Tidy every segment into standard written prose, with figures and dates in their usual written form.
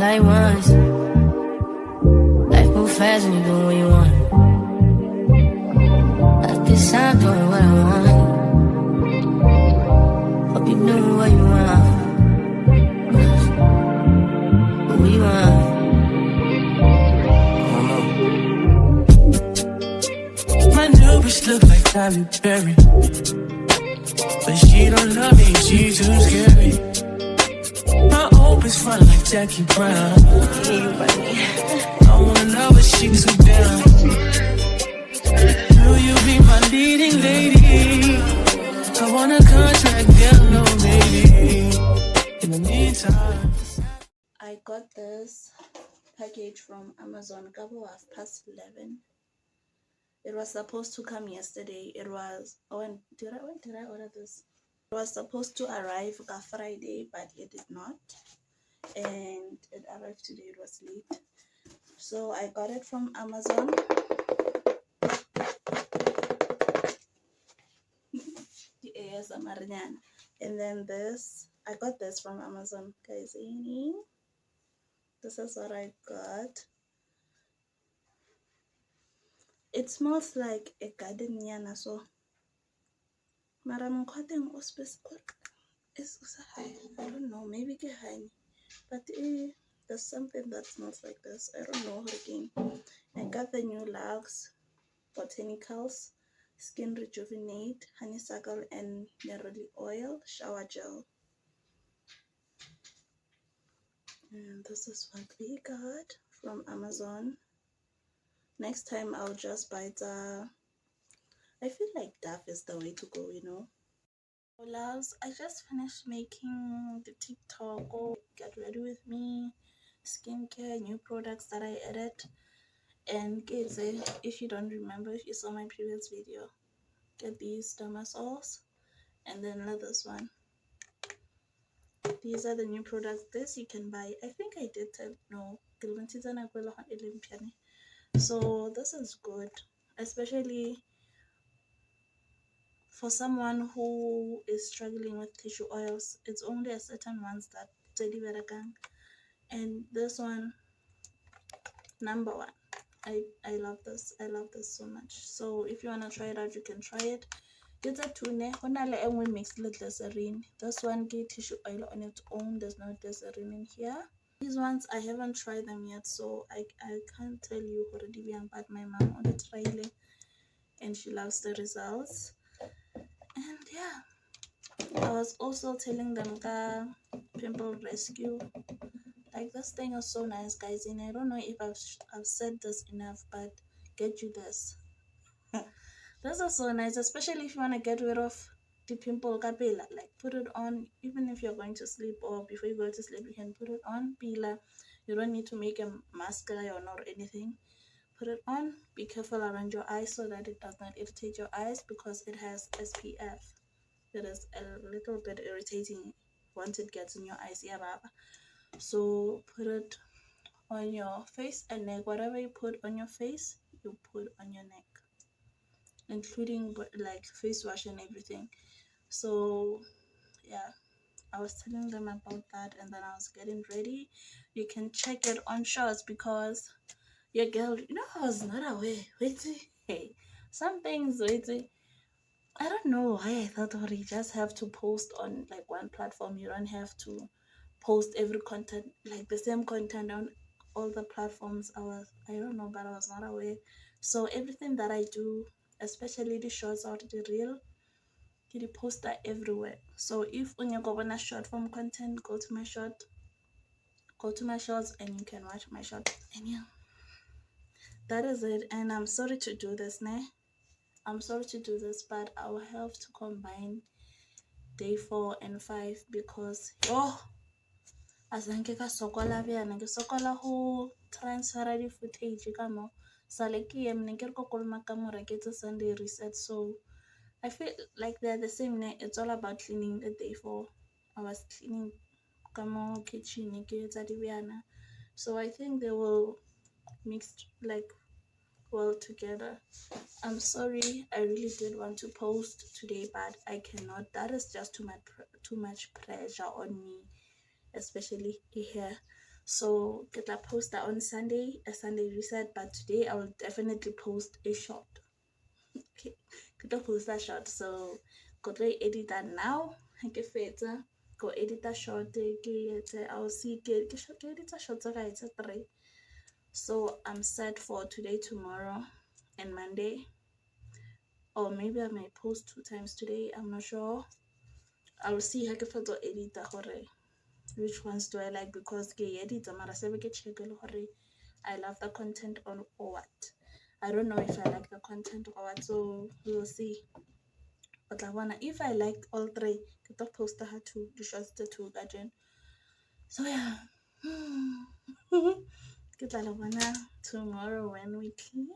like once. Life move fast when you do what you want. At this time, doing what I want. Hope you do what you want. What you want? My new bitch look like Halle Berry, but she don't love me, she too scary. My old bitch fun like Jackie Brown. I wanna love her, she too down. Will you be my leading lady? I want a contract, down low, baby. In the meantime, I got this package from Amazon couple 11:30. It was supposed to come yesterday. It was when did I order this? It was supposed to arrive on Friday, but it did not, and it arrived today. It was late, so I got it from Amazon. And then this, I got this from Amazon, guys. This is what I got. It smells like a garden yana, so Maram cotton or I don't know, maybe get honey, but there's something that smells like this. I don't know again. I got the new Lux Botanicals Skin Rejuvenate Honeysuckle and Neroli Oil Shower Gel. And this is what we got from Amazon. Next time I'll just buy the, I feel like Dove is the way to go, you know. Loves, I just finished making the TikTok, get ready with me, skincare, new products that I added. And kids, if you don't remember, if you saw my previous video, get these dermasols and then this one. These are the new products. This you can buy. I think I did tell no. So this is good, especially for someone who is struggling with tissue oils. It's only a certain ones that and this one, number one. I love this. I love this so much. So if you wanna try it out, you can try it. It's a tune. And we mix with glycerin. This one get tissue oil on its own. There's no glycerin in here. These ones I haven't tried them yet, so I can't tell you already young, but my mom on the trial and she loves the results. And yeah, I was also telling them the pimple rescue. Like, this thing is so nice, guys, and I don't know if I've said this enough, but get you this. This is so nice, especially if you want to get rid of the pimple kapela. Like, put it on even if you're going to sleep or before you go to sleep. You can put it on pila. You don't need to make a mascara or not anything. Put it on. Be careful around your eyes so that it does not irritate your eyes, because it has SPF. It is a little bit irritating once it gets in your eyes. Yeah, baba. So put it on your face and neck. Whatever you put on your face, you put on your neck, including like face wash and everything. So yeah, I was telling them about that, and then I was getting ready. You can check it on shorts, because your girl, I was not aware. Hey, some things, I don't know why I thought you just have to post on like one platform. You don't have to post every content, like the same content on all the platforms. I don't know, but I was not aware. So everything that I do, especially the shorts or the reel, you post that everywhere. So if when you go on a short form content, go to my shorts, and you can watch my short. And yeah, that is it. And I'm sorry to do this, I'm sorry to do this, but I will have to combine day 4 and 5, because azange ka sokola bjana ke sokola ho transfera di footage ka mo sale ke emne ke re ko kolma ka mora ke tse Sunday reset. So I feel like they're the same. It's all about cleaning the day 4. I was cleaning ka mo kitchen ke etsa di bjana, so I think they will mix like well together. I'm sorry, I really did want to post today, but I cannot. That is just too much pressure on me, especially here. So get a poster on Sunday, a Sunday reset, but today I will definitely post a short. Okay, get a poster short. So go to edit that now. Go edit that short. I'll see get edit a short. It's a 3. So I'm set for today, tomorrow, and Monday. Or maybe I might post 2 times today. I'm not sure. I'll see how to edit the which ones do I like, because edit I love the content or what. I don't know if I like the content or what, so we'll see. But I wanna, if I like all 3, get the poster her to the shots the 2 garden. So yeah. Get la wanna tomorrow when we clean.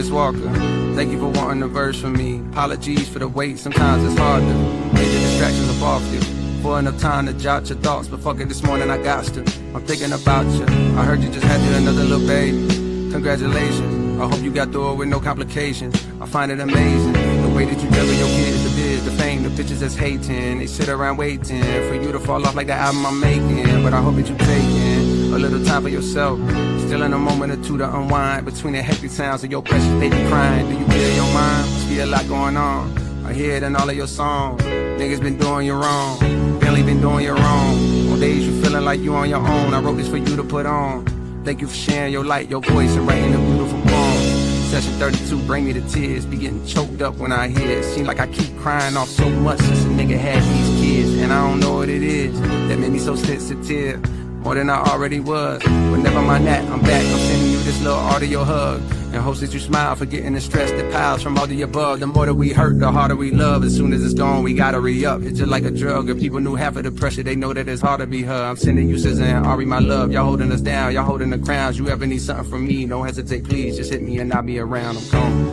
Walker, thank you for wanting a verse from me. Apologies for the wait, sometimes it's hard to make the distractions up off you. For enough time to jot your thoughts, but fuck it, this morning I got to. I'm thinking about you. I heard you just had you another little baby. Congratulations. I hope you got through it with no complications. I find it amazing the way that you juggle your kids, the biz, the fame, the bitches that's hating. They sit around waiting for you to fall off like the album I'm making. But I hope that you taking a little time for yourself. Still in a moment or two to unwind between the hectic sounds of your precious baby crying. Do you clear your mind? Must be a lot going on. I hear it in all of your songs. Niggas been doing you wrong. Barely been doing you wrong. On days you feeling like you on your own. I wrote this for you to put on. Thank you for sharing your light, your voice, and writing a beautiful poem. Session 32 bring me to tears. Be getting choked up when I hear it. Seem like I keep crying off so much since a nigga had these kids. And I don't know what it is that made me so sensitive. More than I already was. But never mind that, I'm back. I'm sending you this little audio hug. And hopes that you smile, forgetting the stress that piles from all the above. The more that we hurt, the harder we love. As soon as it's gone, we gotta re-up. It's just like a drug. If people knew half of the pressure, they know that it's hard to be her. I'm sending you SZA and Ari, my love. Y'all holding us down, y'all holding the crowns. You ever need something from me, don't hesitate, please. Just hit me and I'll be around. I'm gone.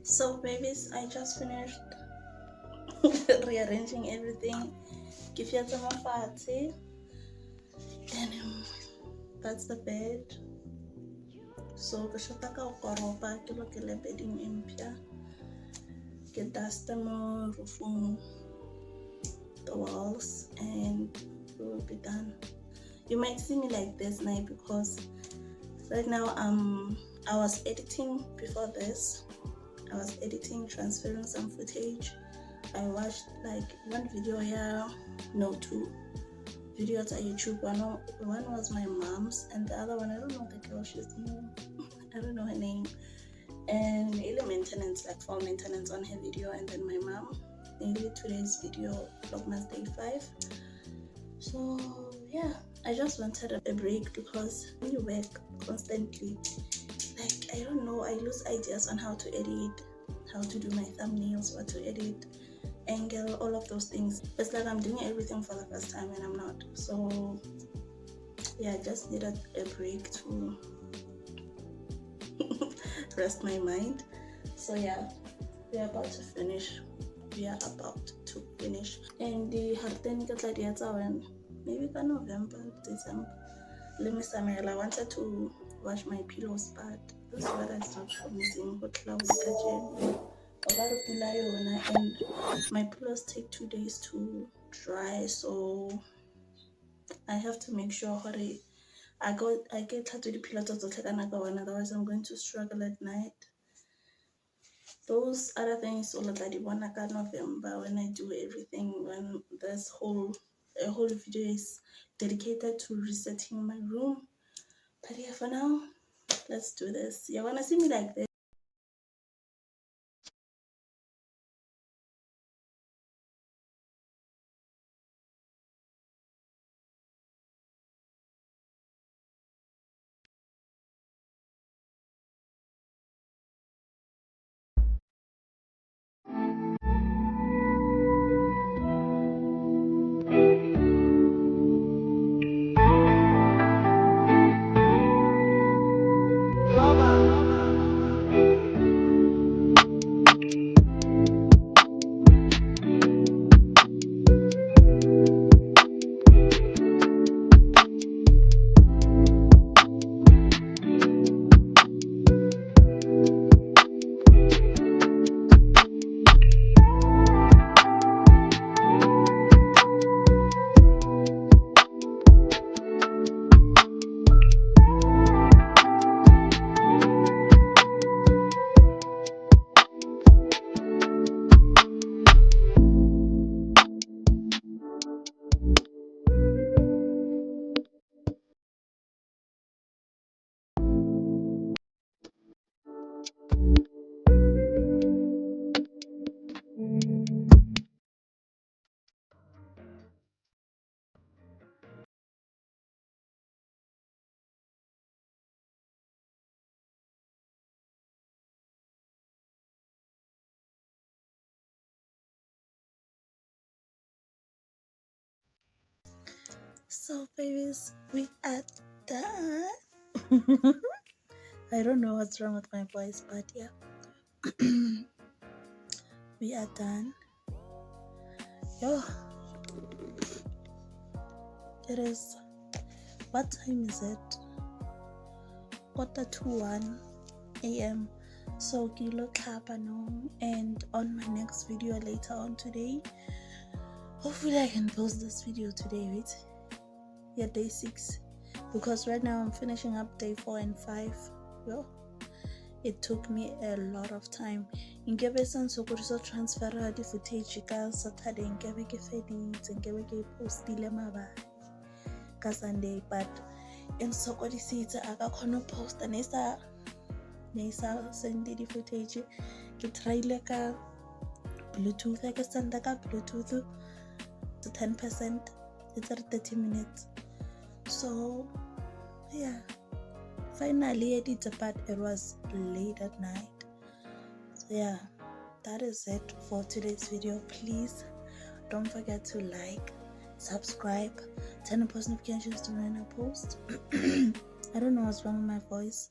So babies, I just finished rearranging everything. Give you some party. And that's the bed. So the shataka ukoroba kilokele bedding impia. Get dust more roofing the walls and we will be done. You might see me like this night because right now I was editing before this. I was editing, transferring some footage. I watched like one video here, no, two videos on YouTube. One was my mom's, and the other one, I don't know the girl, she's new. I don't know her name. And maintenance, like fall maintenance on her video, and then my mom, maybe today's video, Vlogmas Day 5. So yeah, I just wanted a break because when you work constantly, like I don't know, I lose ideas on how to edit, how to do my thumbnails, what to edit, angle, all of those things. It's like I'm doing everything for the first time and I'm not. So yeah, I just needed a break to rest my mind. So yeah, we are about to finish. And the Harten maybe by November, December. Let me summarize. I wanted to wash my pillows, but this is what I stopped using. And my pillows take 2 days to dry, so I have to make sure I get to the pillows, otherwise I'm going to struggle at night. Those other things all of that November, when I do everything, when a whole video is dedicated to resetting my room. But yeah, for now, let's do this. You wanna see me like this? So babies, we are done. I don't know what's wrong with my voice, but yeah. We are done. Yo, it is, what time is it? 1:45 a.m. So kilo kapano, and on my next video later on today, hopefully I can post this video today, right? Yeah, day 6, because right now I'm finishing up day 4 and 5. Yo, it took me a lot of time. Nkebe sense go transfer the footage ka Saturday, nkebe ke feditse, nkebe ke postile mabane ka Sunday, but in sokodisitse aka khona posta nesa send the footage ke tryile ka Bluetooth, ke senda ka Bluetooth to 10%. It's at 30 minutes. So yeah, finally I did the part. It was late at night. So yeah, that is it for today's video. Please don't forget to like, subscribe, turn on post notifications to when I post. I don't know what's wrong with my voice.